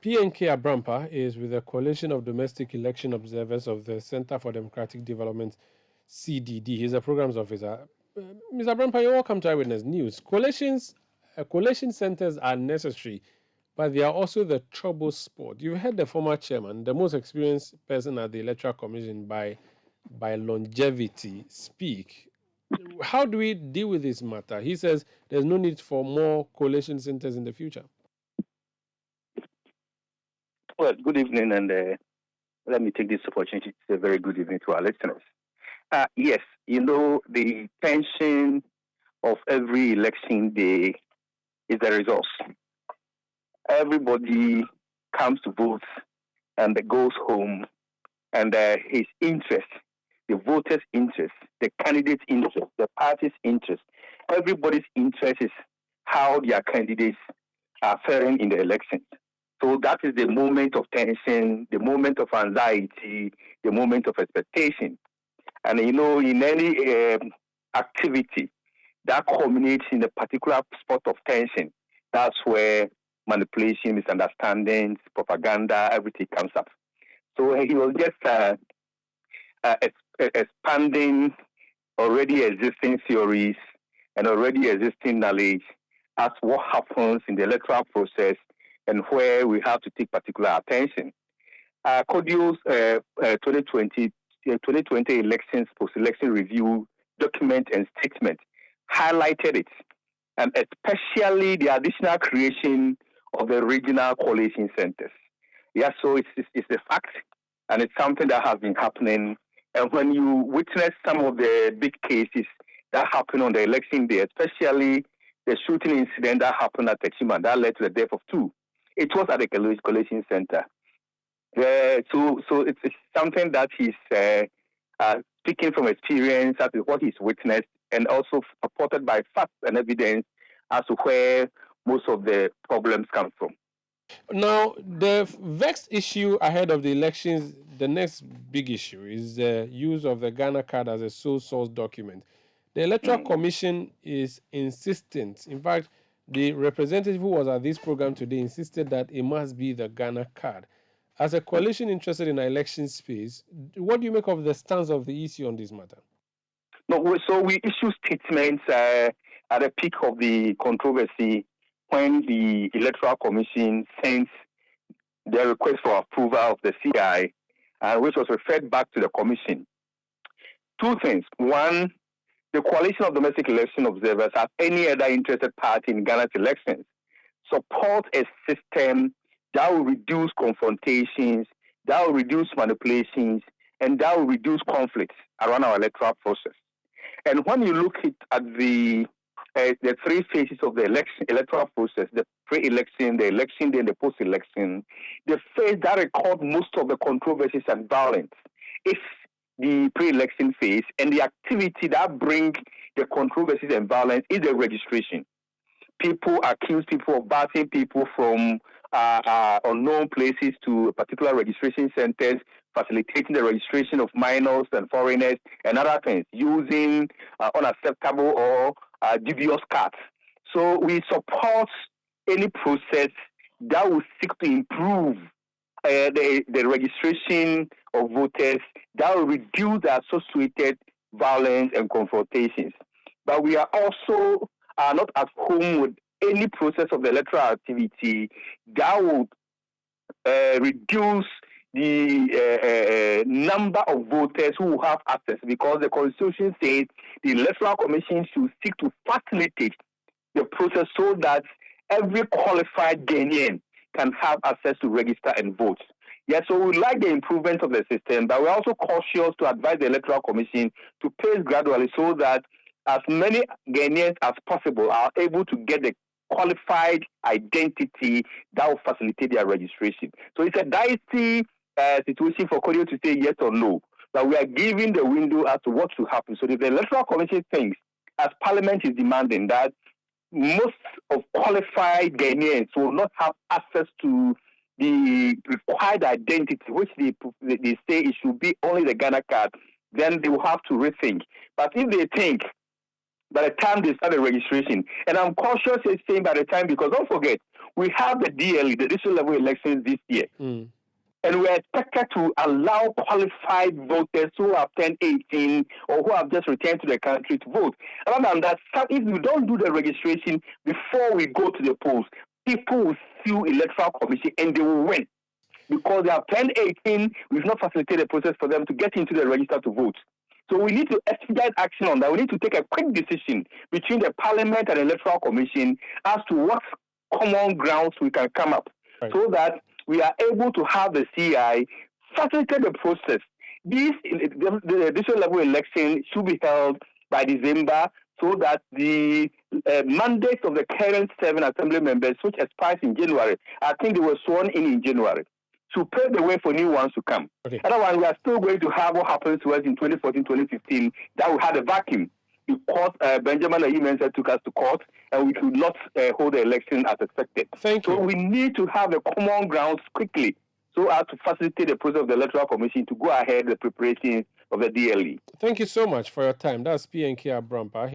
PNK Abrampa is with the Coalition of Domestic Election Observers of the Center for Democratic Development, CDD. He's a programs officer. Mr. Abrampa, you're welcome to Eyewitness News. Coalition centers are necessary, but they are also the trouble spot. You've heard the former chairman, the most experienced person at the Electoral Commission by longevity, speak. How do we deal with this matter? He says there's no need for more coalition centers in the future. Well, good evening, and let me take this opportunity to say a very good evening to our listeners. Yes, the tension of every election day is the results. Everybody comes to vote and goes home, and his interest, the voters' interest, the candidate's interest, the party's interest, everybody's interest is how their candidates are faring in the elections. So that is the moment of tension, the moment of anxiety, the moment of expectation. And in any activity that culminates in a particular spot of tension, that's where manipulation, misunderstandings, propaganda, everything comes up. So he was just expanding already existing theories and already existing knowledge as what happens in the electoral process and where we have to take particular attention. Codio's 2020 elections post-election review document and statement highlighted it, and especially the additional creation of the regional coalition centers. Yeah, so it's a fact, and it's something that has been happening. And when you witness some of the big cases that happened on the election day, especially the shooting incident that happened at Techiman that led to the death of two, it was at the collation center. So it's something that he's speaking from experience, as to what he's witnessed, and also supported by facts and evidence as to where most of the problems come from. Now, the vexed issue ahead of the elections, the next big issue is the use of the Ghana card as a sole source document. The Electoral Commission is insistent. In fact, the representative who was at this program today insisted that it must be the Ghana card. As a coalition interested in election space, what do you make of the stance of the EC on this matter? No, so we issue statements at the peak of the controversy when the Electoral Commission sent their request for approval of the CI, which was referred back to the Commission. Two things. One, the Coalition of Domestic Election Observers, as any other interested party in Ghana's elections, support a system that will reduce confrontations, that will reduce manipulations, and that will reduce conflicts around our electoral process. And when you look at the three phases of the electoral process, the pre-election, the election, then the post-election, the phase that record most of the controversies and violence is the pre-election phase, and the activity that brings the controversies and violence is the registration. People accuse people of batting people from unknown places to particular registration centers, facilitating the registration of minors and foreigners and other things, using unacceptable or dubious cards. So we support any process that will seek to improve the registration of voters, that will reduce the associated violence and confrontations. But we are also not at home with any process of the electoral activity that would reduce the number of voters who have access, because the Constitution says the Electoral Commission should seek to facilitate the process so that every qualified Ghanaian can have access to register and vote. Yeah, so we like the improvement of the system, but we're also cautious to advise the Electoral Commission to pace gradually so that as many Ghanaians as possible are able to get the qualified identity that will facilitate their registration. So it's a dicey situation for Kodio to say yes or no, but we are giving the window as to what should happen. So if the Electoral Commission thinks, as Parliament is demanding, that most of qualified Ghanaians will not have access to the required identity, which they say it should be only the Ghana card, then they will have to rethink. But if they think by the time they start the registration, and I'm cautious in saying by the time, because don't forget, we have the DLE, the district level elections this year. Mm. And we are expected to allow qualified voters who have turned 18 or who have just returned to the country to vote. Other than that, if we don't do the registration before we go to the polls, people will sue Electoral Commission and they will win. Because they have turned 18, we've not facilitated the process for them to get into the register to vote. So we need to expedite action on that. We need to take a quick decision between the Parliament and the Electoral Commission as to what common grounds we can come up, right, so that we are able to have the CI facilitate the process. The district level election should be held by December so that the mandates of the current 7 assembly members, which expires in January, I think they were sworn in January, to pave the way for new ones to come. Okay. Otherwise, we are still going to have what happened to us in 2014, 2015, that we had a vacuum because Benjamin Ayimense took us to court and we could not hold the election as expected. Thank you. So we need to have a common grounds quickly so as to facilitate the process of the Electoral Commission to go ahead with the preparation of the DLE. Thank you so much for your time. That's PNK Abrampa.